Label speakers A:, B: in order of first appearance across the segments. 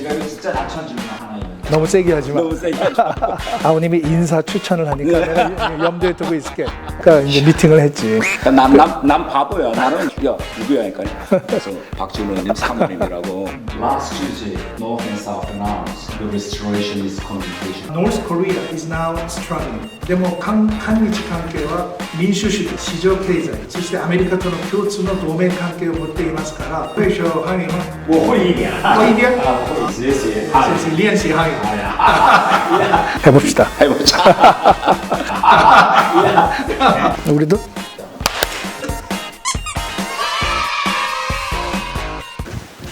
A: 제가 이거 진짜 낙천 질문 하나 있는데.
B: 너무 세게 하지 마.
A: 너무 세게 하지 마.
B: 아우님이 인사 추천을 하니까 내가 염두에 두고 있을게. 그러니까 이제 미팅을 했지.
A: 난 바보야. 나는 야 누구야 그러니까. 그래서 박준호 의원님 사모님이라고. Last Tuesday, North and South announced the restoration is communication.
B: North Korea is now struggling. でも韓日関係は民主主義、市場経済、そしてアメリカとの共通の同盟関係を持っていますから、最初韓国は
A: 我会一点。
B: 会一点，
A: 会学习。
B: 是练习韩语。 해봅시다.
A: 해보자.
B: 우리도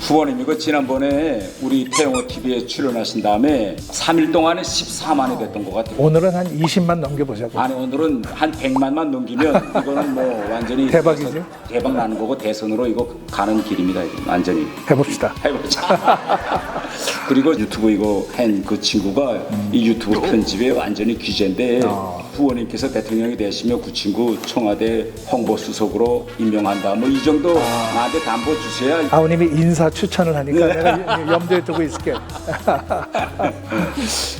A: 후보님 이거 지난번에 우리 태영호 TV에 출연하신 다음에 3일 동안에 14만이 됐던 것 같아요.
B: 오늘은 한 20만 넘겨보자고.
A: 아니 오늘은 한 100만만 넘기면 이거는 뭐 완전히
B: 대박이지?
A: 대박 나는 거고 대선으로 이거 가는 길입니다. 이거 완전히
B: 해봅시다.
A: 해보자. 그리고 유튜브 이거 한 그 친구가 이 유튜브 편집에 완전히 귀재인데 후보님께서 대통령이 되시면 그 친구 청와대 홍보수석으로 임명한다. 뭐 이 정도 나한테 담보 주셔야.
B: 아우님이 인사 추천을 하니까 내가 염두에 두고 있을게.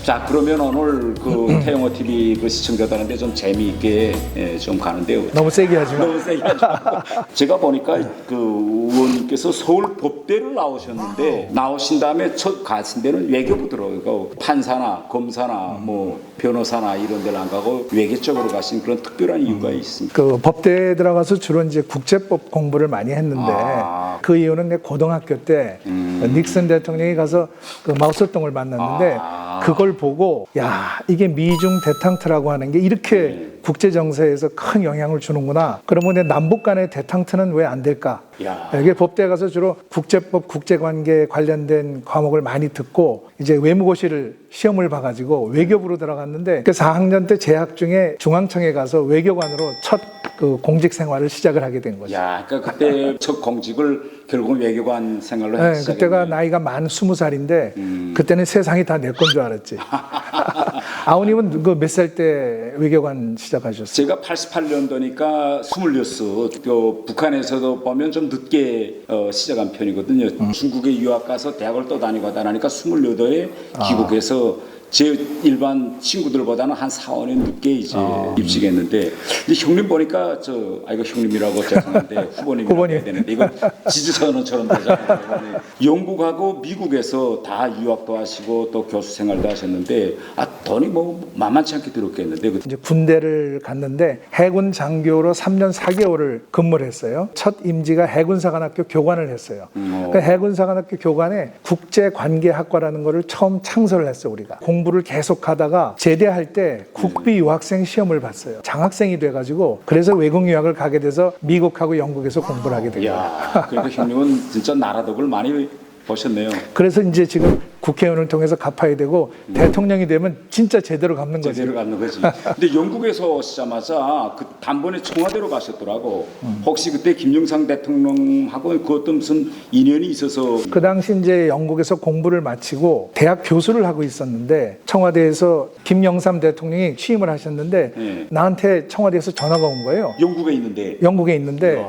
A: 자 그러면 오늘 그 태영호 TV 그 시청자들한테 좀 재미있게 좀 가는데요.
B: 너무 세게 하지 마.
A: 너무 세게 하지 마. 제가 보니까 그 의원님께서 서울 법대를 나오셨는데 나오신 다음에 첫 가신 데는 외교부 들어가고 판사나 검사나 뭐 변호사나 이런 데를 안 가고 외교 쪽으로 가신 그런 특별한 이유가 있습니다.
B: 그 법대에 들어가서 주로 이제 국제법 공부를 많이 했는데 그 이유는 내 고등학교 때 닉슨 대통령이 가서 그 마오쩌둥을 만났는데 그걸 보고 야 이게 미중 대탕트라고 하는 게 이렇게 국제 정세에서 큰 영향을 주는구나. 그러면 남북 간의 대탕트는 왜 안 될까?
A: 야.
B: 이게 법대에 가서 주로 국제법, 국제관계 관련된 과목을 많이 듣고 이제 외무고시를 시험을 봐가지고 외교부로 들어갔는데 그 4학년 때 재학 중에 중앙청에 가서 외교관으로 첫 그 공직 생활을 시작을 하게 된 거죠.
A: 야, 그러니까 그때 첫 공직을 결국은 외교관 생활로
B: 네,
A: 시작했네요.
B: 그때가 나이가 만 20살인데 그때는 세상이 다 내 건 줄 알았지. 아우님은 그 몇 살 때 외교관 시작하셨어요?
A: 제가 88년도니까 26. 그 북한에서도 보면 좀 늦게 시작한 편이거든요. 중국에 유학 가서 대학을 또 다니고 하다 나니까 28에 귀국해서 제 일반 친구들보다는 한 4, 5년 늦게 이제 입직했는데 근데 형님 보니까 이거 형님이라고 죄송한데 후보님이라고 해야 되는데 이거 지지선언처럼 되잖아요. 영국하고 미국에서 다 유학도 하시고 또 교수 생활도 하셨는데 돈이 뭐 만만치 않게 들었겠는데
B: 이제 군대를 갔는데 해군 장교로 3년 4개월을 근무를 했어요. 첫 임지가 해군사관학교 교관을 했어요. 그 해군사관학교 교관에 국제관계학과라는 거를 처음 창설을 했어요. 우리가 공부를 계속하다가 제대할 때 국비 유학생 시험을 봤어요. 장학생이 돼가지고 그래서 외국 유학을 가게 돼서 미국하고 영국에서 공부를 하게 된 거예요.
A: 야, 그러니까 형님은 진짜 나라 덕을 많이 보셨네요.
B: 그래서 이제 지금 국회의원을 통해서 갚아야 되고 대통령이 되면 진짜 제대로 갚는 거지.
A: 제대로 갚는 거지. 근데 영국에서 오시자마자 그 단번에 청와대로 가셨더라고. 혹시 그때 김영삼 대통령하고 그 어떤 무슨 인연이 있어서
B: 그 당시 이제 영국에서 공부를 마치고 대학 교수를 하고 있었는데 청와대에서 김영삼 대통령이 취임을 하셨는데 나한테 청와대에서 전화가 온 거예요.
A: 영국에 있는데.
B: 영국에 있는데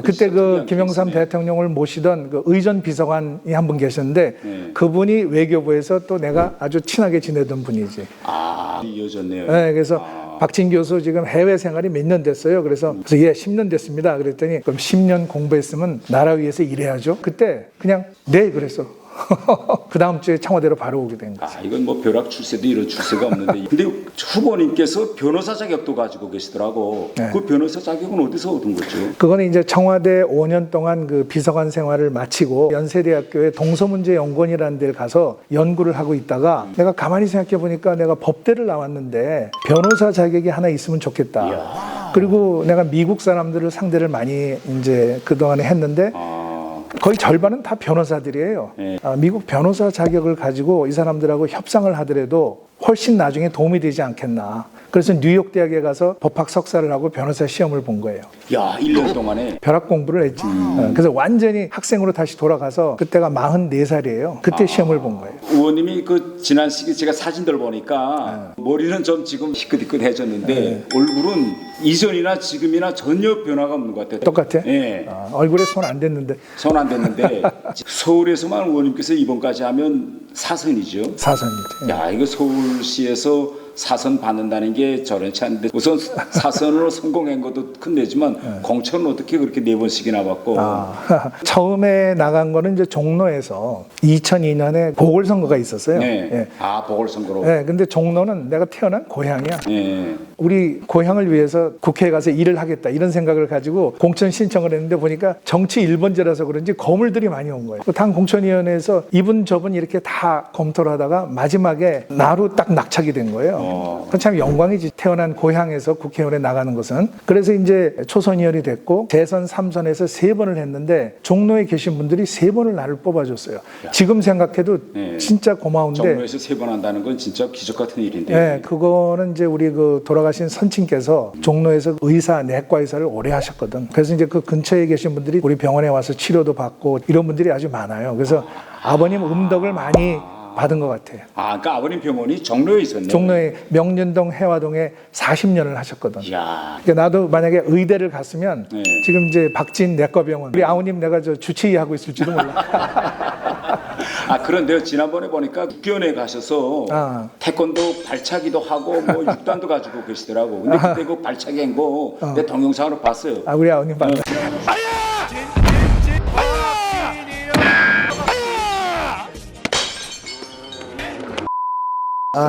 B: 그때 그 김영삼 대통령을 모시던 그 의전 비서관이 한 분 계셨는데 그분이 외교부에서 또 내가 아주 친하게 지내던 분이지.
A: 이어졌네요.
B: 네, 그래서 박진 교수 지금 해외 생활이 몇 년 됐어요. 그래서 예, 10년 됐습니다. 그랬더니 그럼 10년 공부했으면 나라 위해서 일해야죠. 그때 그냥 네 그랬어. 그 다음 주에 청와대로 바로 오게 된 거죠.
A: 이건 뭐 벼락 출세도 이런 출세가 없는데. 근데 후보님께서 변호사 자격도 가지고 계시더라고.
B: 네.
A: 그 변호사 자격은 어디서 얻은 거죠?
B: 그거는 이제 청와대 5년 동안 그 비서관 생활을 마치고 연세대학교의 동서문제연구원이라는 데를 가서 연구를 하고 있다가 내가 가만히 생각해 보니까 내가 법대를 나왔는데 변호사 자격이 하나 있으면 좋겠다. 그리고 내가 미국 사람들을 상대를 많이 이제 그동안에 했는데 거의 절반은 다 변호사들이에요. 미국 변호사 자격을 가지고 이 사람들하고 협상을 하더라도 훨씬 나중에 도움이 되지 않겠나. 그래서 뉴욕 대학에 가서 법학 석사를 하고 변호사 시험을 본 거예요.
A: 야, 1년 동안에.
B: 벼락 공부를 했지. 그래서 완전히 학생으로 다시 돌아가서 그때가 44살이에요. 그때 시험을 본 거예요.
A: 의원님이 그 지난 시기 제가 사진들 보니까 머리는 좀 지금 희끗희끗해졌는데 얼굴은 이전이나 지금이나 전혀 변화가 없는 것 같아요.
B: 똑같아?
A: 예.
B: 얼굴에 손 안 댔는데.
A: 손 안 댔는데 서울에서만 의원님께서 이번까지 하면 사선이죠.
B: 사선이지.
A: 야, 이거 서울시에서 사선 받는다는 게 저런치 않은데 우선 사선으로 성공한 것도 큰데지만 공천은 어떻게 그렇게 4번씩이나 받고.
B: 처음에 나간 거는 이제 종로에서 2002년에 보궐선거가 있었어요.
A: 네.
B: 예.
A: 아, 보궐선거로.
B: 네, 근데 종로는 내가 태어난 고향이야.
A: 예.
B: 우리 고향을 위해서 국회에 가서 일을 하겠다 이런 생각을 가지고 공천 신청을 했는데 보니까 정치 1번제라서 그런지 거물들이 많이 온 거예요. 당 공천위원회에서 이분 저분 이렇게 다 검토를 하다가 마지막에 나로 딱 낙착이 된 거예요. 참 영광이지. 태어난 고향에서 국회의원에 나가는 것은. 그래서 이제 초선 의원이 됐고 재선 3선에서 3번을 했는데 종로에 계신 분들이 3번을 나를 뽑아줬어요. 지금 생각해도 진짜 고마운데.
A: 종로에서 3번 한다는 건 진짜 기적 같은 일인데.
B: 네, 그거는 이제 우리 그 돌아가신 선친께서 종로에서 의사, 내과 의사를 오래 하셨거든. 그래서 이제 그 근처에 계신 분들이 우리 병원에 와서 치료도 받고 이런 분들이 아주 많아요. 그래서 아버님 음덕을 많이 받은 것 같아요.
A: 아, 그러니까 아버님 병원이 종로에 있었네.
B: 종로에 명륜동 해화동에 40년을 하셨거든.
A: 이야.
B: 그러니까 나도 만약에 의대를 갔으면
A: 네.
B: 지금 이제 박진 내과병원 우리 아우님 내가 저 주치의하고 있을지도 몰라.
A: 아, 그런데요, 지난번에 보니까 국교원에 가셔서 태권도 발차기도 하고 뭐 육단도 가지고 계시더라고. 근데 그때 그 발차기 한 거 내 동영상으로 봤어요.
B: 아, 우리 아우님 봤네.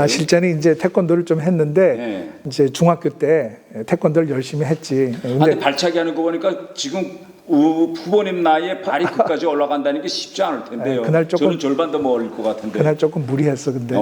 B: 실제는 이제 태권도를 좀 했는데 이제 중학교 때 태권도를 열심히 했지.
A: 근데 발차기 하는 거 보니까 지금 후보님 나이에 발이 끝까지 올라간다는 게 쉽지 않을 텐데요.
B: 그날 조금,
A: 저는 절반도 못 올릴 것 같은데.
B: 그날 조금 무리했어. 근데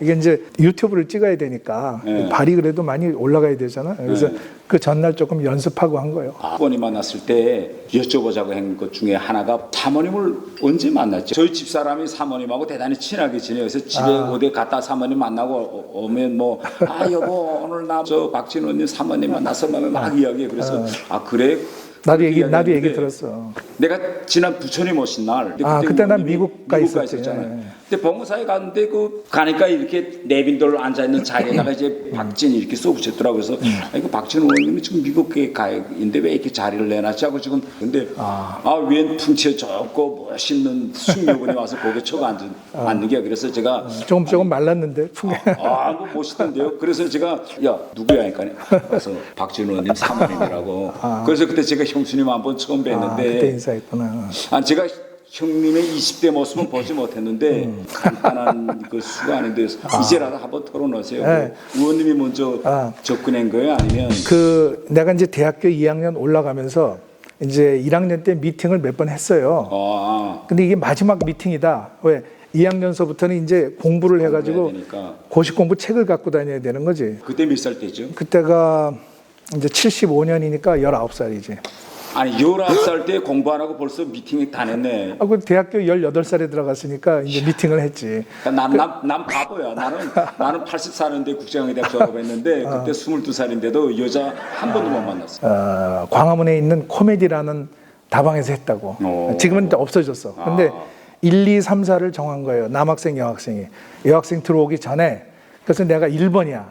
B: 이게 이제 유튜브를 찍어야 되니까 발이 그래도 많이 올라가야 되잖아. 그래서 그 전날 조금 연습하고 한 거예요.
A: 후보님 만났을 때 여쭤보자고 한 것 중에 하나가 사모님을 언제 만났죠? 저희 집사람이 사모님하고 대단히 친하게 지내요. 그래서 집에 어디 갔다 사모님 만나고 오면 뭐 여보 오늘 나 저 박진호님 사모님 만나서 막 이야기해. 그래서 그래?
B: 나도 얘기 들었어.
A: 내가 지난 부처님 오신 날
B: 그때 난 미국 가
A: 있었잖아요. 근데 봉사에 갔는데 가니까 이렇게 내빈들 앉아 있는 자리에다가 이제 박진 이렇게 써붙였더라고. 그래서 이거 박진 의원님이 지금 미국에 가 있는데 왜 이렇게 자리를 내놨지 하고 지금. 근데 웬 풍채 좋고 멋있는 숙녀분이 와서 거기에 쳐가 앉는 게. 그래서 제가
B: 조금 말랐는데 풍.
A: 뭐 멋있던데요. 그래서 제가 야 누구야 하니까 그래서 박진 의원님 사모님이라고. 그래서 그때 제가 형수님 한번 처음 뵀는데.
B: 그때 인사했구나.
A: 제가 형님의 20대 모습은 보지 못했는데 간단한 그 수가 아닌데 이제라도 한번 털어놓으세요. 의원님이 먼저 접근한 거예요? 아니면
B: 내가 이제 대학교 2학년 올라가면서 이제 1학년 때 미팅을 몇 번 했어요. 근데 이게 마지막 미팅이다. 왜? 2학년서부터는 이제 공부를 해가지고 고시 공부 책을 갖고 다녀야 되는 거지.
A: 그때 몇 살 때죠?
B: 그때가 이제 75년이니까 19살이지.
A: 아니 19살 때 공부 안 하고 벌써 미팅이 다 냈네.
B: 그 대학교 18살에 들어갔으니까 이제 미팅을 했지.
A: 난 바보야. 나는 84년대 국제영예대학 졸업했는데 그때 22살인데도 여자 한 번도 못 만났어.
B: 광화문에 있는 코미디라는 다방에서 했다고. 지금은 없어졌어. 근데 1, 2, 3, 4를 정한 거예요. 남학생, 여학생이. 여학생 들어오기 전에. 그래서 내가 1번이야.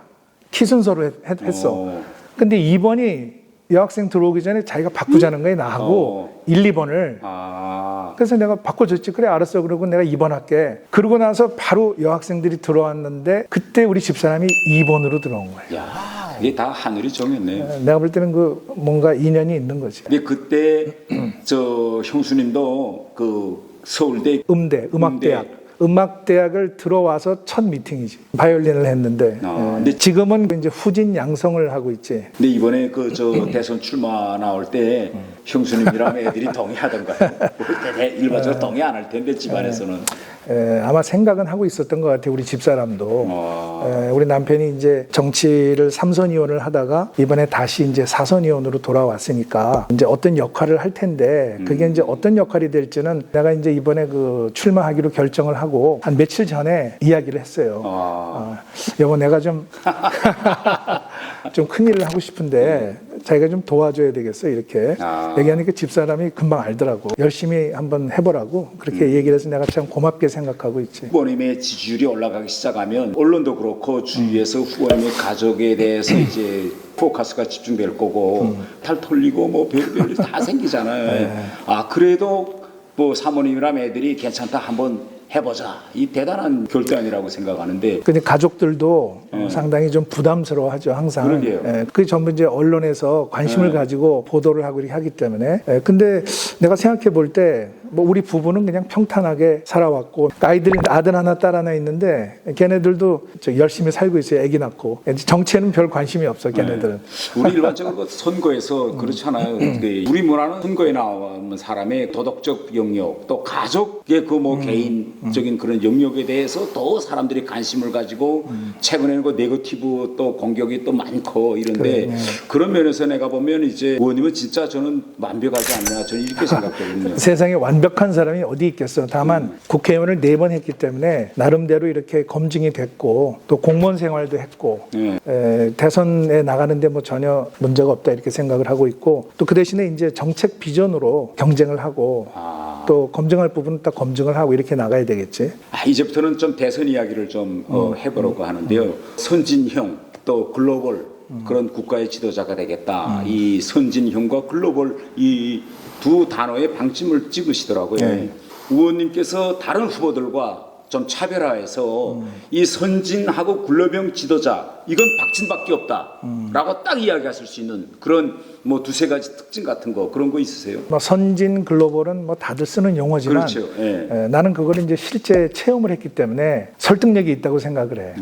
B: 키 순서로 했어. 근데 2번이 여학생 들어오기 전에 자기가 바꾸자는 거예요. 나하고 1, 2번을. 그래서 내가 바꿔줬지. 그래 알았어. 그러고 내가 2번 할게. 그러고 나서 바로 여학생들이 들어왔는데 그때 우리 집사람이 2번으로 들어온 거예요.
A: 야, 이게 다 하늘이 정했네.
B: 내가 볼 때는 뭔가 인연이 있는 거지.
A: 근데 그때 저 형수님도 서울대
B: 음악대학을 들어와서 첫 미팅이지. 바이올린을 했는데. 근데 지금은 이제 후진 양성을 하고 있지.
A: 근데 이번에 대선 출마 나올 때 형수님이랑 애들이 동의하던가요? 일반적으로 동의 안 할 텐데 집안에서는.
B: 아마 생각은 하고 있었던 것 같아요. 우리 집사람도. 우리 남편이 이제 정치를 3선 의원을 하다가 이번에 다시 이제 4선 의원으로 돌아왔으니까 이제 어떤 역할을 할 텐데 그게 이제 어떤 역할이 될지는 내가 이제 이번에 그 출마하기로 결정을 하고 한 며칠 전에 이야기를 했어요. 여보, 내가 좀 큰일을 하고 싶은데 자기가 좀 도와줘야 되겠어, 이렇게 얘기하니까 집사람이 금방 알더라고. 열심히 한번 해보라고 그렇게 얘기를 해서 내가 참 고맙게 생각하고 있지.
A: 후보님의 지지율이 올라가기 시작하면 언론도 그렇고 주위에서 후보님의 가족에 대해서 이제 포커스가 집중될 거고 탈 털리고 뭐 별별 다 생기잖아요. 그래도 뭐 사모님이랑 애들이 괜찮다 한번 해보자. 이 대단한 결단이라고 생각하는데.
B: 근데 가족들도 상당히 좀 부담스러워하죠, 항상.
A: 그러게요.
B: 그 전부 이제 언론에서 관심을 가지고 보도를 하고 이렇게 하기 때문에. 근데 내가 생각해 볼 때 뭐 우리 부부는 그냥 평탄하게 살아왔고 아이들이 아들 하나 딸 하나 있는데 걔네들도 열심히 살고 있어요. 아기 낳고. 정치에는 별 관심이 없어, 걔네들은.
A: 우리 일반적으로 선거에서 그렇잖아요. 우리 문화는 선거에 나오는 사람의 도덕적 영역 또 가족의 그 뭐 개인적인 그런 영역에 대해서 더 사람들이 관심을 가지고 최근에는 그 네거티브 또 공격이 또 많고 이런데 그런 면에서 내가 보면 이제 의원님은 진짜 저는 완벽하지 않나 저는 이렇게 생각되거든요.
B: 세상에 완벽한 사람이 어디 있겠어. 다만 국회의원을 4번 했기 때문에 나름대로 이렇게 검증이 됐고 또 공무원 생활도 했고 대선에 나가는데 뭐 전혀 문제가 없다 이렇게 생각을 하고 있고 또 그 대신에 이제 정책 비전으로 경쟁을 하고 또 검증할 부분은 딱 검증을 하고 이렇게 나가야 되겠지.
A: 이제부터는 좀 대선 이야기를 좀 해보려고 하는데요. 선진형 또 글로벌 그런 국가의 지도자가 되겠다. 이 선진형과 글로벌 이 두 단어의 방침을 찍으시더라고요. 의원님께서 다른 후보들과 좀 차별화해서 이 선진하고 글로벌 지도자 이건 박진밖에 없다라고 딱 이야기하실 수 있는 그런 뭐 두세 가지 특징 같은 거 그런 거 있으세요?
B: 뭐 선진 글로벌은 뭐 다들 쓰는 용어지만
A: 그렇죠.
B: 나는 그걸 이제 실제 체험을 했기 때문에 설득력이 있다고 생각을 해.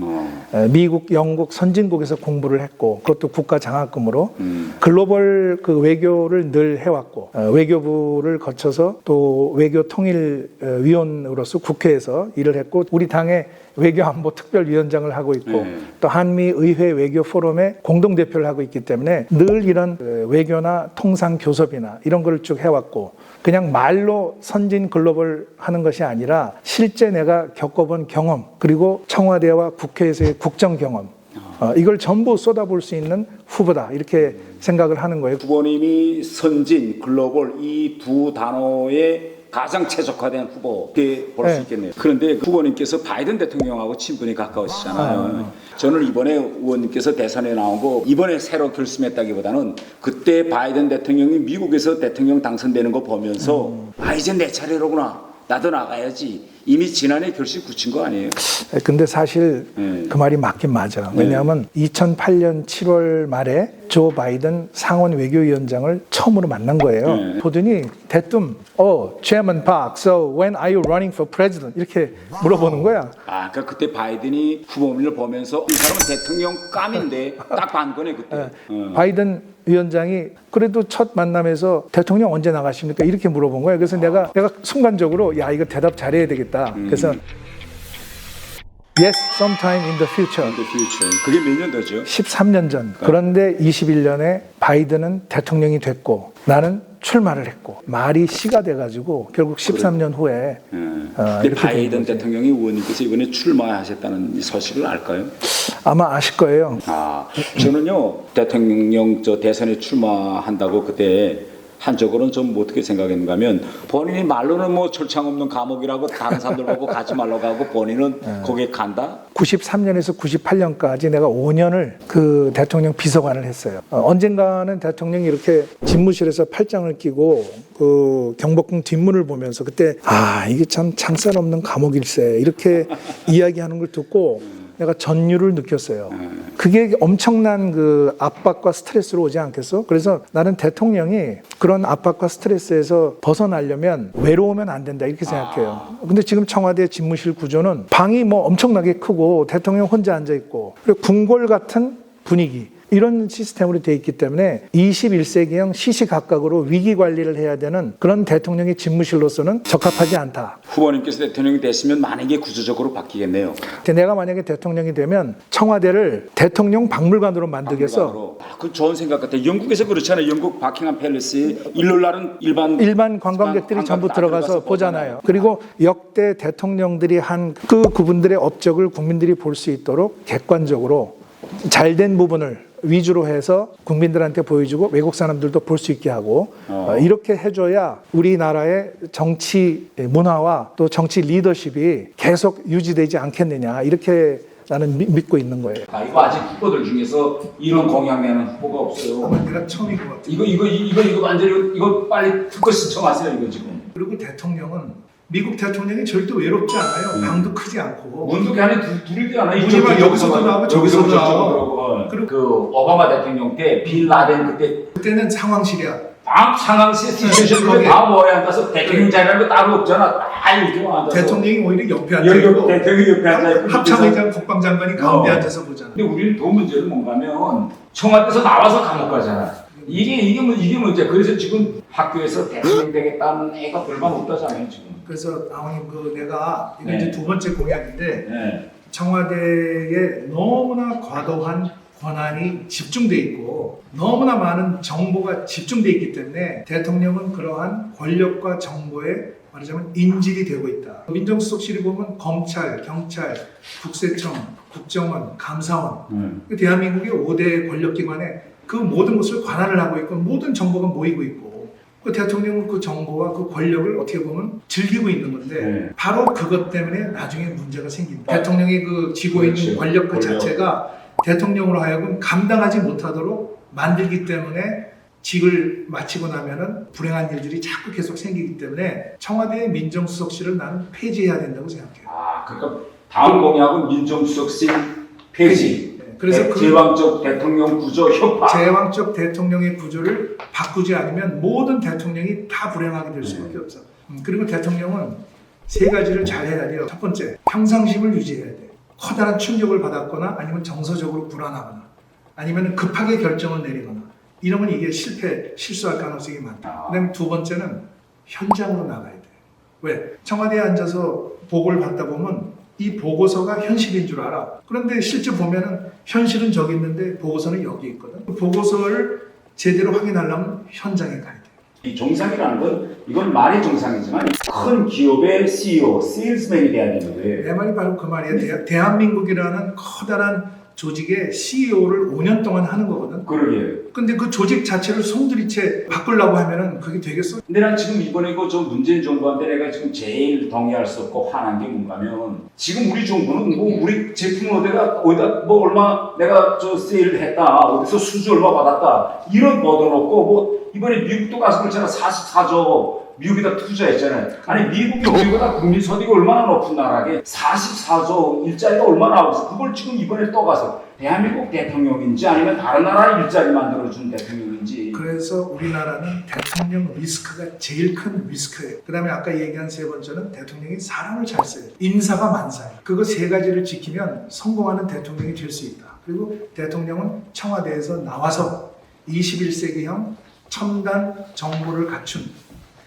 B: 미국, 영국 선진국에서 공부를 했고 그것도 국가 장학금으로 글로벌 그 외교를 늘 해왔고 외교부를 거쳐서 또 외교통일위원으로서 국회에서 일을 했고 우리 당의 외교안보 특별위원장을 하고 있고 또 한미의회 외교포럼의 공동대표를 하고 있기 때문에 늘 이런 외교나 통상교섭이나 이런 걸 쭉 해왔고 그냥 말로 선진 글로벌 하는 것이 아니라 실제 내가 겪어본 경험 그리고 청와대와 국회에서의 국정 경험 이걸 전부 쏟아볼 수 있는 후보다 이렇게 생각을 하는 거예요.
A: 후보님이 선진, 글로벌 이 두 단어에 가장 최적화된 후보에 볼 수 있겠네요. 그런데 후보님께서 바이든 대통령하고 친분이 가까우시잖아요. 저는 이번에 의원님께서 대선에 나오고 이번에 새로 결심했다기보다는 그때 바이든 대통령이 미국에서 대통령 당선되는 거 보면서 이제 내 차례로구나. 나도 나가야지. 이미 지난해 결심 굳힌 거 아니에요?
B: 근데 사실 그 말이 맞긴 맞아. 왜냐하면 2008년 7월 말에 조 바이든 상원 외교위원장을 처음으로 만난 거예요. 보더니 대뜸 Chairman Park, so when are you running for president? 이렇게 물어보는 거야.
A: 그러니까 그때 바이든이 후보님을 보면서 이 사람은 대통령 감인데 딱 반 거네 그때.
B: 바이든 위원장이 그래도 첫 만남에서 대통령 언제 나가십니까? 이렇게 물어본 거예요. 그래서 내가 순간적으로 야 이거 대답 잘해야 되겠다. 그래서 Yes, sometime in the future.
A: 그게 몇 년도죠?
B: 13년 전. 그런데 21년에 바이든은 대통령이 됐고 나는 출마를 했고 말이 시가 돼가지고 결국 13년 후에
A: 바이든 대통령이 의원님께서 이번에 출마하셨다는 소식을 알까요?
B: 아마 아실 거예요.
A: 저는요 대통령 대선에 출마한다고 그때 한쪽으로는 좀 어떻게 생각했는가 하면 본인이 말로는 뭐 철창 없는 감옥이라고 다른 사람들 보고 가지 말라고 하고 본인은 거기에 간다?
B: 93년에서 98년까지 내가 5년을 그 대통령 비서관을 했어요. 언젠가는 대통령이 이렇게 집무실에서 팔짱을 끼고 그 경복궁 뒷문을 보면서 그때 이게 참 창살 없는 감옥일세 이렇게 이야기하는 걸 듣고 내가 전율을 느꼈어요. 그게 엄청난 그 압박과 스트레스로 오지 않겠어? 그래서 나는 대통령이 그런 압박과 스트레스에서 벗어나려면 외로우면 안 된다 이렇게 생각해요. 근데 지금 청와대 집무실 구조는 방이 뭐 엄청나게 크고 대통령 혼자 앉아 있고 그리고 궁궐 같은 분위기. 이런 시스템으로 돼 있기 때문에 21세기형 시시각각으로 위기 관리를 해야 되는 그런 대통령의 집무실로서는 적합하지 않다.
A: 후보님께서 대통령이 되시면 만약에 구조적으로 바뀌겠네요.
B: 내가 만약에 대통령이 되면 청와대를 대통령 박물관으로 만들기 위해서
A: 그 좋은 생각 같아요. 영국에서 그렇잖아요. 영국 바킹엄 팰리스 일요일날은 일반
B: 관광객들이 전부
A: 다
B: 들어가서 보잖아요. 그리고 역대 대통령들이 한 그분들의 업적을 국민들이 볼 수 있도록 객관적으로 잘된 부분을 위주로 해서 국민들한테 보여주고 외국 사람들도 볼 수 있게 하고 이렇게 해줘야 우리나라의 정치 문화와 또 정치 리더십이 계속 유지되지 않겠느냐 이렇게 나는 믿고 있는 거예요.
A: 이거 아직 후보들 중에서 이런 공약 내는 후보가 없어요.
B: 내가 처음인 것 같아요.
A: 이거 완전히 이거 빨리 특허 신청하세요 이거 지금.
B: 그리고 대통령은 미국 대통령이 절대 외롭지 않아요. 방도 크지 않고.
A: 문득이 안에 둘이 않아.
B: 문이만 여기서도 나오고 저기서도 나오고.
A: 그리고 그 오바마 대통령 때 빌 라덴
B: 그때는 상황실이야.
A: 상황실 시츄에이션에 다 모여 앉아서 대통령 자리라는 거 따로 없잖아. 다 이렇게 앉아서.
B: 대통령이 오히려 옆에 앉아있고
A: 대통령이 옆에 앉아있고
B: 합참의장 국방장관이 가운데 앉아서 보잖아.
A: 근데 우리는 더 문제는 뭔가면 청와대에서 나와서 감옥 가잖아. 이게 문제. 그래서 지금 학교에서 대통령 되겠다는 애가 별반 없다잖아요 지금.
B: 그래서 아버님 내가 이게 이제 두 번째 공약인데
A: 네.
B: 청와대에 너무나 과도한 권한이 집중돼 있고 너무나 많은 정보가 집중돼 있기 때문에 대통령은 그러한 권력과 정보에 말하자면 인질이 되고 있다. 민정수석실이 보면 검찰, 경찰, 국세청, 국정원, 감사원 대한민국의 5대 권력기관에 그 모든 것을 관할을 하고 있고 모든 정보가 모이고 있고 그 대통령은 그 정보와 그 권력을 어떻게 보면 즐기고 있는 건데 바로 그것 때문에 나중에 문제가 생깁니다. 대통령이 그 쥐고 있는 권력 그 자체가 대통령으로 하여금 감당하지 못하도록 만들기 때문에 직을 마치고 나면은 불행한 일들이 자꾸 계속 생기기 때문에 청와대의 민정수석실을 나는 폐지해야 된다고 생각해요.
A: 그러니까 다음 공약은 민정수석실 폐지.
B: 그래서
A: 제왕적 대통령 구조 협파.
B: 제왕적 대통령의 구조를 바꾸지 않으면 모든 대통령이 다 불행하게 될 수밖에 없어. 그리고 대통령은 세 가지를 잘 해야 돼요. 첫 번째, 평상심을 유지해야 돼. 커다란 충격을 받았거나 아니면 정서적으로 불안하거나 아니면 급하게 결정을 내리거나 이러면 이게 실수할 가능성이 많다. 그다음에 두 번째는 현장으로 나가야 돼. 왜? 청와대에 앉아서 보고를 받다 보면 이 보고서가 현실인 줄 알아. 그런데 실제 보면은 현실은 저기 있는데 보고서는 여기 있거든. 그 보고서를 제대로 확인하려면 현장에 가야 돼.
A: 이 정상이라는 건 이건 말이 정상이지만 큰 기업의 CEO, 세일즈맨이 돼야 되는 거예요.
B: 내 말이 바로 그 말이에요. 대한민국이라는 커다란 조직의 CEO를 5년 동안 하는 거거든.
A: 그러게요.
B: 근데 그 조직 자체를 송두리째 바꾸려고 하면은 그게 되겠어?
A: 근데 난 지금 이번에 저 문재인 정부한테 내가 지금 제일 동의할 수 없고 화난 게 뭔가면 지금 우리 정부는 뭐 우리 제품을 어디다 뭐 얼마 내가 저 세일을 했다 어디서 수주 얼마 받았다 이런 보도 놓고 뭐 이번에 미국도 가서 그렇잖아 44조 미국에다 투자했잖아요. 아니 미국이 우리보다 국민 소득이 얼마나 높은 나라게 44조 일자리가 얼마나 없어. 그걸 지금 이번에 또 가서 대한민국 대통령인지 아니면 다른 나라 일자리 만들어준 대통령인지.
B: 그래서 우리나라는 대통령 리스크가 제일 큰 리스크예요. 그 다음에 아까 얘기한 세 번째는 대통령이 사람을 잘 써요. 인사가 만사예요. 그거 세 가지를 지키면 성공하는 대통령이 될 수 있다. 그리고 대통령은 청와대에서 나와서 21세기형 첨단 정보를 갖춘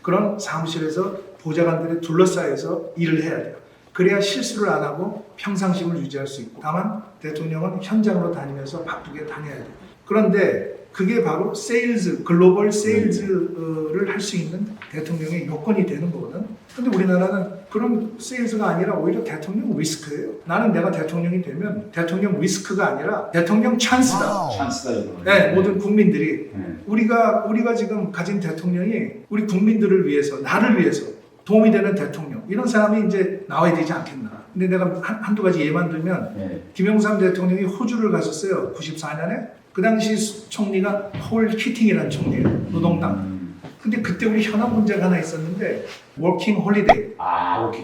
B: 그런 사무실에서 보좌관들에 둘러싸여서 일을 해야 돼요. 그래야 실수를 안 하고 평상심을 유지할 수 있고 다만 대통령은 현장으로 다니면서 바쁘게 다녀야 돼요. 그런데 그게 바로 세일즈, 글로벌 세일즈를 할 수 있는 대통령의 요건이 되는 거거든. 근데 우리나라는 그런 세일즈가 아니라 오히려 대통령 리스크예요. 나는 내가 대통령이 되면 대통령 리스크가 아니라 대통령 찬스다.
A: 찬스다.
B: 네, 모든 국민들이 우리가 지금 가진 대통령이 우리 국민들을 위해서 나를 위해서 도움이 되는 대통령 이런 사람이 이제 나와야 되지 않겠나. 근데 내가 한두 가지 예만 들면 김영삼 대통령이 호주를 갔었어요. 94년에. 그 당시 총리가 폴 키팅이라는 총리예요. 노동당. 근데 그때 우리 현안 문제가 하나 있었는데 워킹 홀리데이.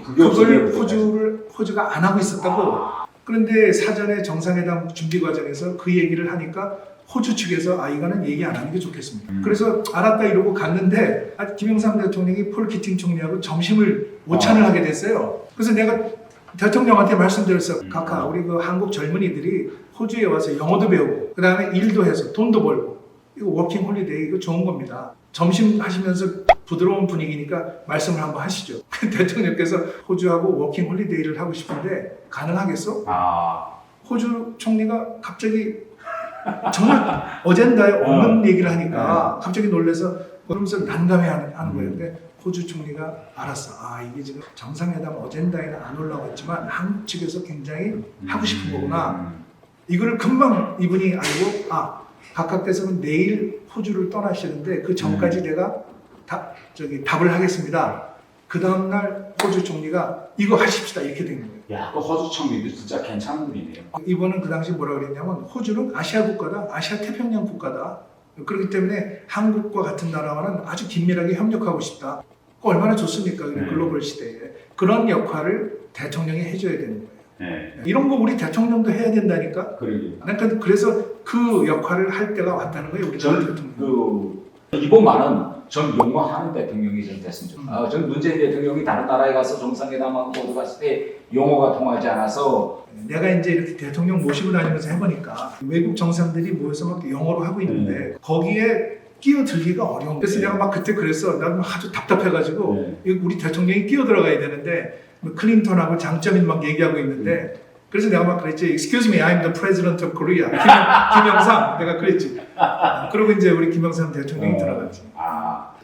B: 그걸 호주가 안 하고 있었다고. 그런데 사전에 정상회담 준비 과정에서 그 얘기를 하니까 호주 측에서 이거는 얘기 안 하는 게 좋겠습니다. 그래서 알았다 이러고 갔는데 김영삼 대통령이 폴 키팅 총리하고 점심을 오찬을 하게 됐어요. 그래서 내가 대통령한테 말씀드렸어요. 카카, 우리 그 한국 젊은이들이 호주에 와서 영어도 배우고 그 다음에 일도 해서 돈도 벌고 이거 워킹 홀리데이 이거 좋은 겁니다. 점심 하시면서 부드러운 분위기니까 말씀을 한번 하시죠. 대통령께서 호주하고 워킹 홀리데이를 하고 싶은데 가능하겠어? 호주 총리가 갑자기 정말 어젠다에 없는 얘기를 하니까 갑자기 놀라서 그러면서 난감해하는 거예요. 근데 호주 총리가 알았어. 이게 지금 정상회담 어젠다에는 안 올라왔지만 한국 측에서 굉장히 하고 싶은 거구나. 이거를 금방 이분이 알고 각각께서는 내일 호주를 떠나시는데 그 전까지 내가 답을 하겠습니다. 그 다음날 호주 총리가 이거 하십시다 이렇게 된 거예요.
A: 야, 그 호주 총리도 진짜 괜찮은 분이네요.
B: 이번은 그 당시 뭐라고 그랬냐면 호주는 아시아 국가다, 아시아 태평양 국가다. 그렇기 때문에 한국과 같은 나라와는 아주 긴밀하게 협력하고 싶다. 얼마나 좋습니까? 글로벌 시대에. 그런 역할을 대통령이 해줘야 되는 거예요. 이런 거 우리 대통령도 해야 된다니까. 그러니까 그래서 그 역할을 할 때가 왔다는 거예요. 우리 대통령.
A: 이번만은 전 용어하는 대통령이 좀 됐으면 좋겠어요. 전 문재인 대통령이 다른 나라에 가서 정상회담하고 모두 갔을 때 용어가 통하지 않아서
B: 내가 이제 이렇게 대통령 모시고 다니면서 해보니까 외국 정상들이 모여서 막 영어로 하고 있는데 거기에 끼어들기가 어려운. 그래서 내가 막 그때 그랬어. 나는 아주 답답해가지고 우리 대통령이 끼어들어가야 되는데 클린턴하고 장점이 막 얘기하고 있는데 그래서 내가 막 그랬지. Excuse me, I'm the president of Korea. 김영삼 내가 그랬지. 그리고 이제 우리 김영삼 대통령이 들어갔지.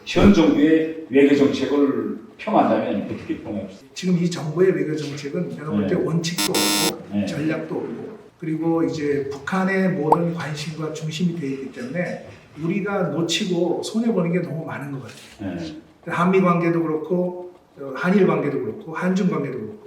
A: 현 정부의 외교 정책을 평한다면 어떻게 평하십니까?
B: 지금 이 정부의 외교 정책은 내가 볼 때 원칙도 없고 전략도 없고 그리고 이제 북한의 모든 관심과 중심이 되어 있기 때문에 우리가 놓치고 손해보는 게 너무 많은 것 같아요. 한미 관계도 그렇고 한일 관계도 그렇고 한중 관계도 그렇고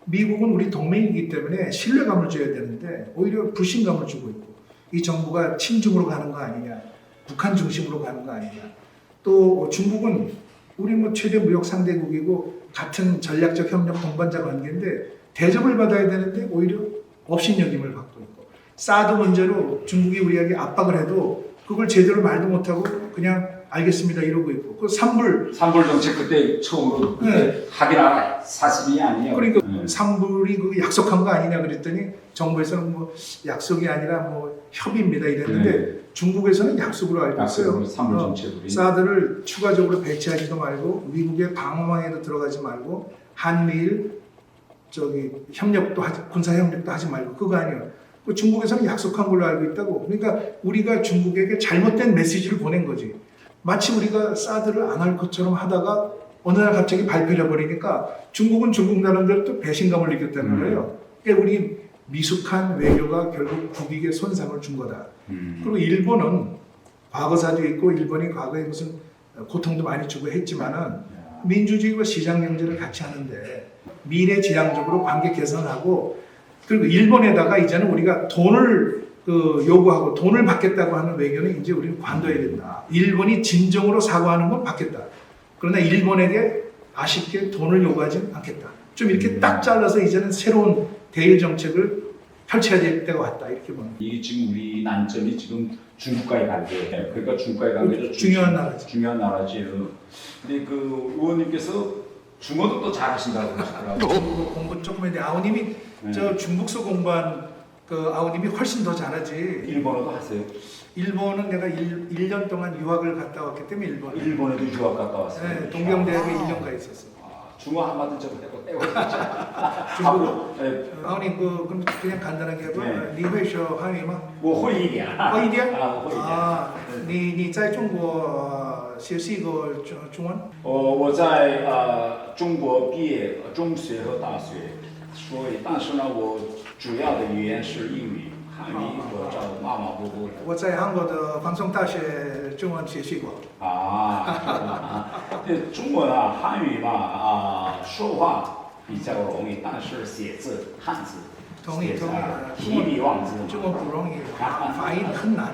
B: 미국은 우리 동맹이기 때문에 신뢰감을 줘야 되는데 오히려 불신감을 주고 있고 이 정부가 친중으로 가는 거 아니냐, 북한 중심으로 가는 거 아니냐. 또 중국은 우리 최대 무역 상대국이고 같은 전략적 협력 동반자 관계인데 대접을 받아야 되는데 오히려 업신여김을 받고 있고 사드 문제로 중국이 우리에게 압박을 해도 그걸 제대로 말도 못하고 그냥 알겠습니다 이러고 있고 그 산불
A: 정책 그때 처음으로 합의나 사실이 아니에요.
B: 그러니까 산불이 그 약속한 거 아니냐 그랬더니 정부에서는 뭐 약속이 아니라 뭐 협의입니다 이랬는데 중국에서는 약속으로 알고 있어요.
A: 산불 정책으로
B: 사드를 추가적으로 배치하지도 말고 미국의 방어망에도 들어가지 말고 한미일 협력도 군사 협력도 하지 말고 그거 아니에요. 중국에서는 약속한 걸로 알고 있다고. 그러니까 우리가 중국에게 잘못된 메시지를 보낸 거지. 마치 우리가 사드를 안 할 것처럼 하다가 어느 날 갑자기 발표를 해버리니까 중국은 중국 나름대로 또 배신감을 느꼈다는 거예요. 그러니까 우리 미숙한 외교가 결국 국익에 손상을 준 거다. 그리고 일본은 과거사도 있고 일본이 과거에 무슨 고통도 많이 주고 했지만은 민주주의와 시장 경제를 같이 하는데 미래지향적으로 관계 개선하고 그리고 일본에다가 이제는 우리가 돈을 요구하고 돈을 받겠다고 하는 외교는 이제 우리는 관둬야 된다. 일본이 진정으로 사과하는 건 받겠다. 그러나 일본에게 아쉽게 돈을 요구하지 않겠다. 좀 이렇게 딱 잘라서 이제는 새로운 대일 정책을 펼쳐야 될 때가 왔다. 이렇게 보는.
A: 이게 지금 우리 난점이 지금 중국과의 관계. 그러니까 중국과의 관계도
B: 중요한 나라지.
A: 중요한 나라지. 근데 그 의원님께서 중국어도 또 잘하신다고 그러시더라고요.
B: 중국어 공부 조금 했는데 아우님이 저 중국서 공부한 그 아우님이 훨씬 더 잘하지.
A: 일본어도 하세요?
B: 일본은 내가 1년 동안 유학을 갔다 왔기 때문에
A: 일본에도 유학 갔다 왔어요?
B: 네, 동경대학에 1년 가 있었어요.
A: 중어 한마디 좀 떼고
B: 중국어? 아우님 그럼 그냥 간단하게 해봐. 你会说汉语吗？
A: 我会一点。
B: 会一点？
A: 会一点。
B: 你在中国学习过中文？
A: 我在中国毕业中学和大学，所以但是呢，我主要的语言是英语，汉语我照马马虎虎的。
B: 我在韩国的放送大学中文学习过。
A: 中国呢，汉语嘛说话比较容易，但是写字汉字。
B: 同意。
A: 提笔忘字。
B: 中文不容易，发音很难。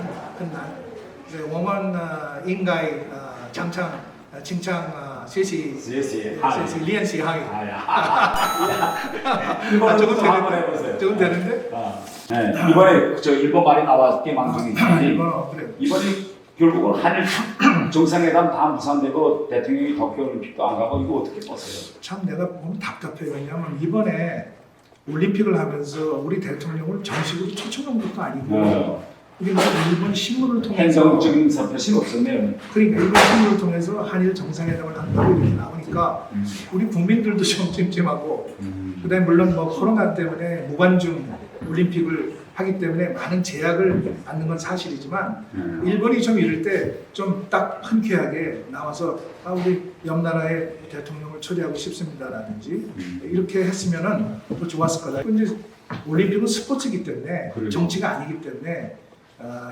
B: 对，我们应该常常经常学习练习汉语。조금 되는데?
A: 네, 이번에 저 일본 말이 나왔게 망정이지. 이번에 결국은 한일 정상회담 다 무산되고 대통령이 도쿄올림픽도 안 가고 이거 어떻게 보세요?
B: 참 내가 보면 답답해요. 왜냐하면 이번에 올림픽을 하면서 우리 대통령을 정식으로 초청한 것도 아니고 이게 무슨 일본 신문을 통해서
A: 행정적인 사표신 없었네요.
B: 그러니까 일본 신문을 통해서 한일 정상회담을 한다고 이렇게 나오니까 우리 국민들도 좀 찜찜하고 그다음에 물론 뭐 코로나 때문에 무관중 올림픽을 하기 때문에 많은 제약을 받는 건 사실이지만 일본이 좀 이럴 때 좀 딱 흔쾌하게 나와서 우리 옆 나라의 대통령을 초대하고 싶습니다라든지 이렇게 했으면은 더 좋았을 거다. 근데 올림픽은 스포츠이기 때문에
A: 그래요.
B: 정치가 아니기 때문에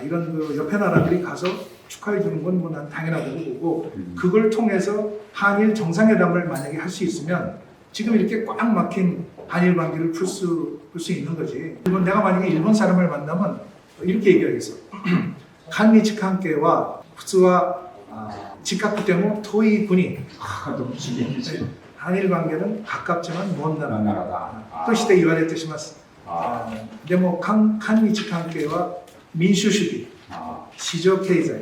B: 이런 그 옆에 나라들이 가서 축하해 주는 건 뭐 난 당연하다고 보고 그걸 통해서 한일 정상회담을 만약에 할 수 있으면 지금 이렇게 꽉 막힌 한일 관계를 풀 수 있는 거지. 내가 만약에 일본 사람을 만나면 이렇게 얘기하겠어. 한미치 관계와普通は 近くても遠い国
A: 너무 신기하지.
B: 한일 관계는 가깝지만 먼 나라
A: ナラだ。
B: として言われてします。でも韓日関係は民主主義、市場経済、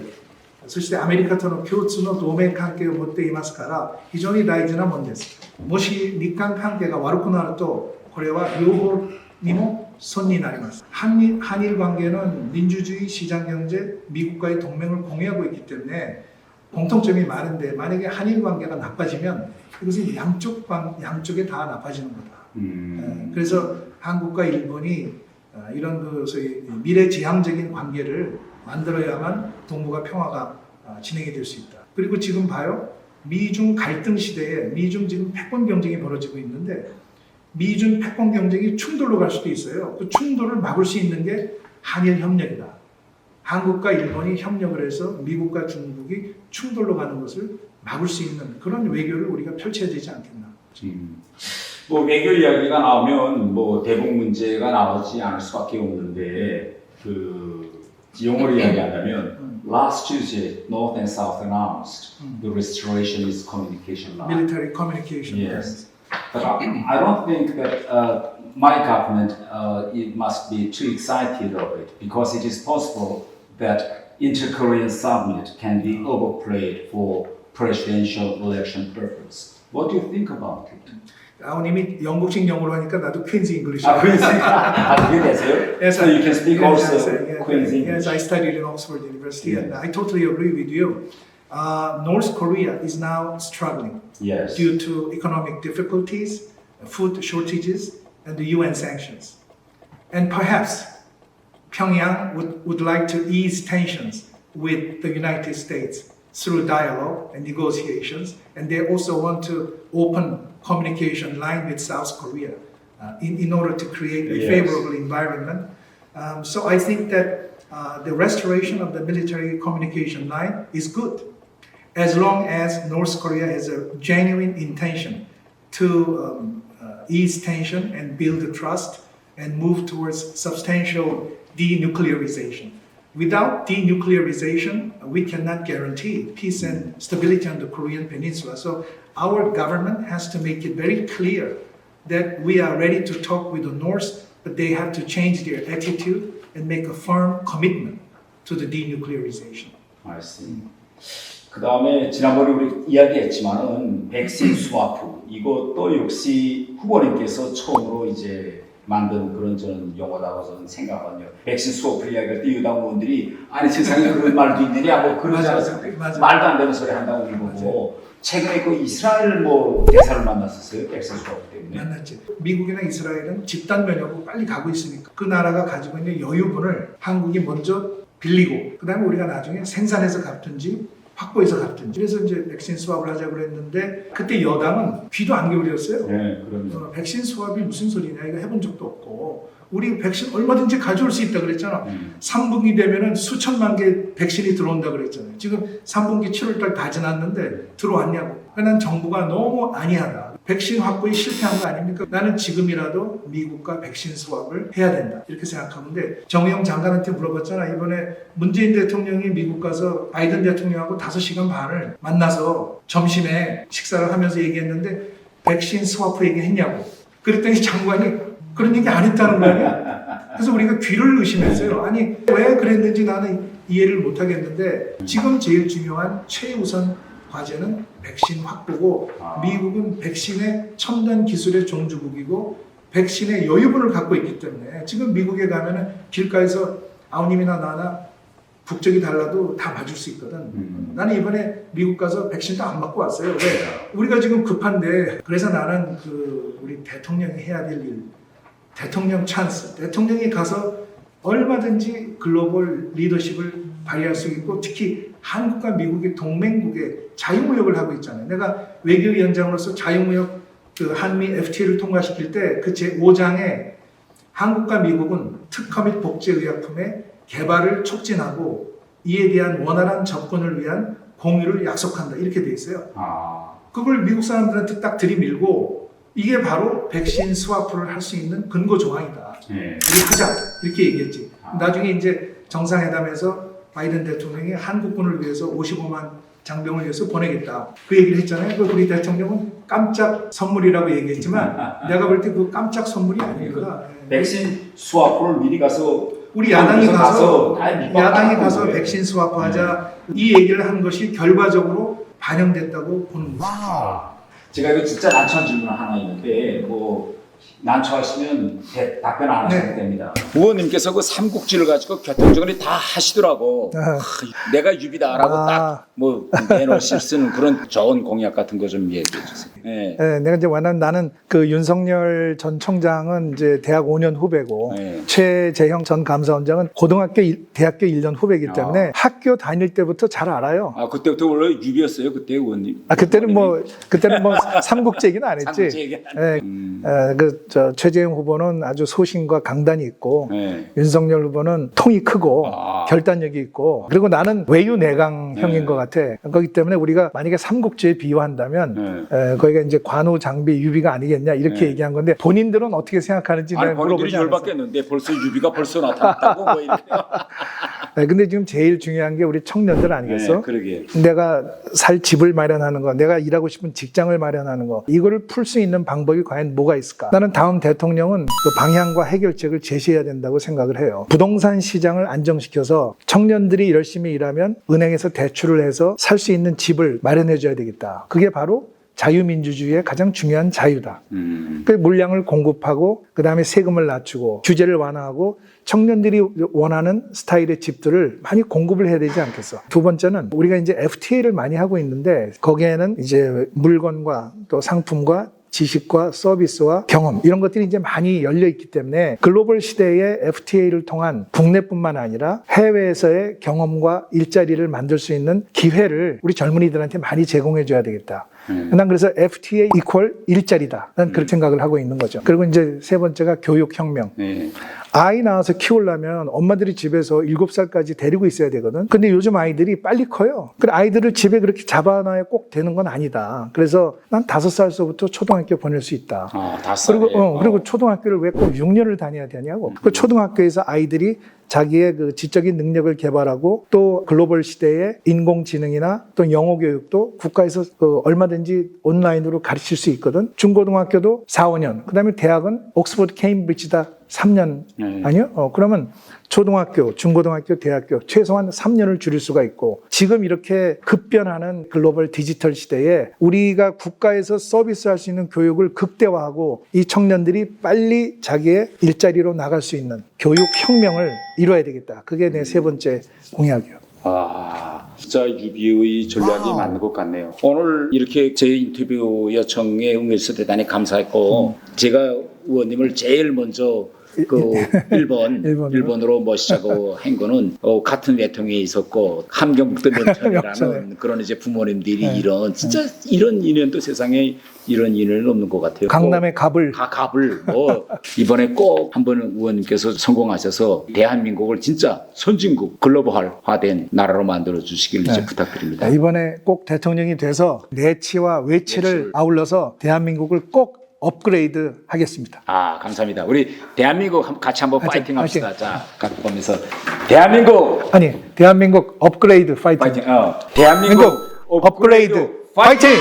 B: そしてアメリカとの共通の同盟関係を持っていますから非常に大事なものです。もし日韓関係が悪くなるとこれは両方にも損になります。 한일 관계는 민주주의, 시장 경제, 미국과의 동맹을 공유하고 있기 때문에 공통점이 많은데 만약에 한일 관계가 나빠지면 이것은 양쪽에 다 나빠지는 거다. 그래서 한국과 일본이 이런 그 소위 미래지향적인 관계를 만들어야만 동북아 평화가 진행이 될 수 있다. 그리고 지금 봐요. 미중 갈등 시대에 미중 지금 패권 경쟁이 벌어지고 있는데 미중 패권 경쟁이 충돌로 갈 수도 있어요. 그 충돌을 막을 수 있는 게 한일 협력이다. 한국과 일본이 협력을 해서 미국과 중국이 충돌로 가는 것을 막을 수 있는 그런 외교를 우리가 펼쳐야 되지 않겠나.
A: 뭐 외교 이야기가 나오면 뭐 대북 문제가 나오지 않을 수밖에 없는데 그 영어로 이야기한다면 last Tuesday North and South announced the restoration is communication line.
B: Military communication.
A: Yes, but I don't think that my government it must be too excited of it because it is possible that inter-Korean summit can be overplayed for presidential election purpose. What do you think about it?
B: 아우님이 영국식 영어로 하니까 나도 퀸즈 잉글리시.
A: Queen's English. 그게 되세요?
B: Yes,
A: So you can speak also
B: yes,
A: Queen's English.
B: yes, I studied in Oxford University,
A: Yes.
B: and I totally agree with you. North Korea is now struggling
A: Yes.
B: due to economic difficulties, food shortages, and the UN sanctions. And perhaps Pyongyang would like to ease tensions with the United States through dialogue and negotiations, and they also want to open communication line with South Korea in order to create a
A: Yes.
B: favorable environment. So I think that the restoration of the military communication line is good, as long as North Korea has a genuine intention to ease tension and build trust and move towards substantial denuclearization. Without denuclearization, we cannot guarantee peace and stability on the Korean Peninsula. So our government has to make it very clear that we are ready to talk with the North, but they have to change their attitude and make a firm commitment to the denuclearization.
A: I see. 그 다음에 지난번에 우리 이야기했지만은 백신 스와프 이것도 역시 후보님께서 처음으로 이제 만든 그런 저는 용어라고 저는 생각하거든요. 백신 스와프 이야기할 때 유당 의원들이 아니 세상에 그런 말도 있느냐 뭐 그러지 않습니까?
B: 맞아요.
A: 말도 안 되는 소리 한다고 그러고 최근에 그 이스라엘 뭐 대사를 만났었어요. 백신 스와프 때문에.
B: 만났지. 미국이나 이스라엘은 집단 면역으로 빨리 가고 있으니까 그 나라가 가지고 있는 여유분을 한국이 먼저 빌리고 그다음에 우리가 나중에 생산해서 갚든지 확보해서 갚든지. 그래서 이제 백신 수합을 하자고 그랬는데 그때 여당은 귀도 안 기울였어요.
A: 네, 그럼요.
B: 백신 수합이 무슨 소리냐 이거 해본 적도 없고 우리 백신 얼마든지 가져올 수 있다 그랬잖아. 3분기 되면은 수천만 개 백신이 들어온다 그랬잖아요. 지금 3분기 7월달 다 지났는데 들어왔냐고. 그러니까 난 정부가 너무 안이하다. 백신 확보에 실패한 거 아닙니까? 나는 지금이라도 미국과 백신 수합을 해야 된다. 이렇게 생각하는데 정의용 장관한테 물어봤잖아. 이번에 문재인 대통령이 미국 가서 바이든 대통령하고 5시간 반을 만나서 점심에 식사를 하면서 얘기했는데 백신 스와프 얘기했냐고. 그랬더니 장관이 그런 얘기 안 했다는 거 아니야? 그래서 우리가 귀를 의심했어요. 아니 왜 그랬는지 나는 이해를 못 하겠는데 지금 제일 중요한 최우선 과제는 백신 확보고 미국은 백신의 첨단 기술의 종주국이고 백신의 여유분을 갖고 있기 때문에 지금 미국에 가면은 길가에서 아우님이나 나나 국적이 달라도 다 맞을 수 있거든. 나는 이번에 미국 가서 백신도 안 맞고 왔어요. 왜? 우리가 지금 급한데 그래서 나는 우리 대통령이 해야 될 일, 대통령 찬스, 대통령이 가서 얼마든지 글로벌 리더십을 발휘할 수 있고 특히 한국과 미국의 동맹국의 자유무역을 하고 있잖아요. 내가 외교위원장으로서 자유무역 한미 FTA를 통과시킬 때 그 제5장에 한국과 미국은 특허 및 복제의약품의 개발을 촉진하고 이에 대한 원활한 접근을 위한 공유를 약속한다 이렇게 돼 있어요. 그걸 미국 사람들한테 딱 들이밀고 이게 바로 백신 스와프를 할 수 있는 근거 조항이다. 우리 하자 이렇게 얘기했지. 나중에 이제 정상회담에서 바이든 대통령이 한국군을 위해서 55만 장병을 위해서 보내겠다. 그 얘기를 했잖아요. 그 우리 대통령은 깜짝 선물이라고 얘기했지만 내가 볼 때 그 깜짝 선물이 아닙니다.
A: 백신 스와프를 미리 가서
B: 우리 야당이 가서
A: 거예요.
B: 백신 스와프하자 이 얘기를 한 것이 결과적으로 반영됐다고 보는 거죠.
A: 제가 이거 진짜 난처한 질문 하나 있는데 난처하시면 답변 안 하셔도 됩니다. 의원님께서 그 삼국지를 가지고 교통정리 다 하시더라고. 내가 유비다라고 딱 내놓으실 쓰는 그런 좋은 공약 같은 거 좀 얘기해 주세요. 네.
B: 네, 내가 이제 나는 그 윤석열 전 청장은 이제 대학 5년 후배고 최재형 전 감사원장은 대학교 1년 후배이기 때문에 학교 다닐 때부터 잘 알아요.
A: 그때부터 원래 유비였어요, 그때 의원님.
B: 그때는 삼국지 얘기는 안 했지.
A: 삼국지 얘기 안
B: 최재형 후보는 아주 소신과 강단이 있고 윤석열 후보는 통이 크고 결단력이 있고 그리고 나는 외유내강형인 것 같아. 그렇기 때문에 우리가 만약에 삼국지에 비유한다면 거기가 이제 관우 장비 유비가 아니겠냐 이렇게 얘기한 건데 본인들은 어떻게 생각하는지 내가 물어보지 않았어.
A: 열받겠는데 벌써 유비가 벌써 나타났다고 뭐 이렇게.
B: 근데 지금 제일 중요한 게 우리 청년들 아니겠어?
A: 그러게.
B: 내가 살 집을 마련하는 거, 내가 일하고 싶은 직장을 마련하는 거, 이거를 풀 수 있는 방법이 과연 뭐가 있을까? 나는 다음 대통령은 그 방향과 해결책을 제시해야 된다고 생각을 해요. 부동산 시장을 안정시켜서 청년들이 열심히 일하면 은행에서 대출을 해서 살 수 있는 집을 마련해 줘야 되겠다. 그게 바로 자유민주주의의 가장 중요한 자유다. 그 물량을 공급하고 그 다음에 세금을 낮추고 규제를 완화하고 청년들이 원하는 스타일의 집들을 많이 공급을 해야 되지 않겠어. 두 번째는 우리가 이제 FTA를 많이 하고 있는데 거기에는 이제 물건과 또 상품과 지식과 서비스와 경험 이런 것들이 이제 많이 열려 있기 때문에 글로벌 시대의 FTA를 통한 국내뿐만 아니라 해외에서의 경험과 일자리를 만들 수 있는 기회를 우리 젊은이들한테 많이 제공해 줘야 되겠다. 난 그래서 FTA 이퀄 일자리다. 난 그렇게 생각을 하고 있는 거죠. 그리고 이제 세 번째가 교육혁명. 아이 낳아서 키우려면 엄마들이 집에서 7살까지 데리고 있어야 되거든. 근데 요즘 아이들이 빨리 커요. 그래 아이들을 집에 그렇게 잡아놔야 꼭 되는 건 아니다. 그래서 난 5살서부터 초등학교 보낼 수 있다.
A: 5살에.
B: 그리고 초등학교를 왜 꼭 6년을 다녀야 되냐고. 그 초등학교에서 아이들이 자기의 그 지적인 능력을 개발하고 또 글로벌 시대의 인공지능이나 또 영어 교육도 국가에서 얼마든지 온라인으로 가르칠 수 있거든. 중고등학교도 4, 5년. 그다음에 대학은 옥스퍼드, 케임브리지다 3년 아니요? 그러면 초등학교, 중고등학교, 대학교 최소한 3년을 줄일 수가 있고 지금 이렇게 급변하는 글로벌 디지털 시대에 우리가 국가에서 서비스할 수 있는 교육을 극대화하고 이 청년들이 빨리 자기의 일자리로 나갈 수 있는 교육혁명을 이뤄야 되겠다. 그게 내 세 번째 공약이에요.
A: 진짜 유비의 전략이 맞는 것 같네요. 오늘 이렇게 제 인터뷰 요청에 응해주셔서 대단히 감사했고 제가 의원님을 제일 먼저 일본으로 모시자고 한 거는 같은 외통에 있었고 함경북도 명천이라는 그런 이제 부모님들이 이런 인연도 세상에 이런 인연은 없는 것 같아요.
B: 강남의 갑을
A: 이번에 꼭 한번 의원님께서 성공하셔서 대한민국을 진짜 선진국 글로벌화된 나라로 만들어 주시길 이제 부탁드립니다.
B: 이번에 꼭 대통령이 돼서 내치와 외치를 아울러서 대한민국을 꼭 업그레이드 하겠습니다.
A: 감사합니다. 우리 대한민국 같이 한번 파이팅 합시다. 자, 갖고 보면서 대한민국
B: 업그레이드 파이팅.
A: 대한민국
B: 업그레이드 파이팅!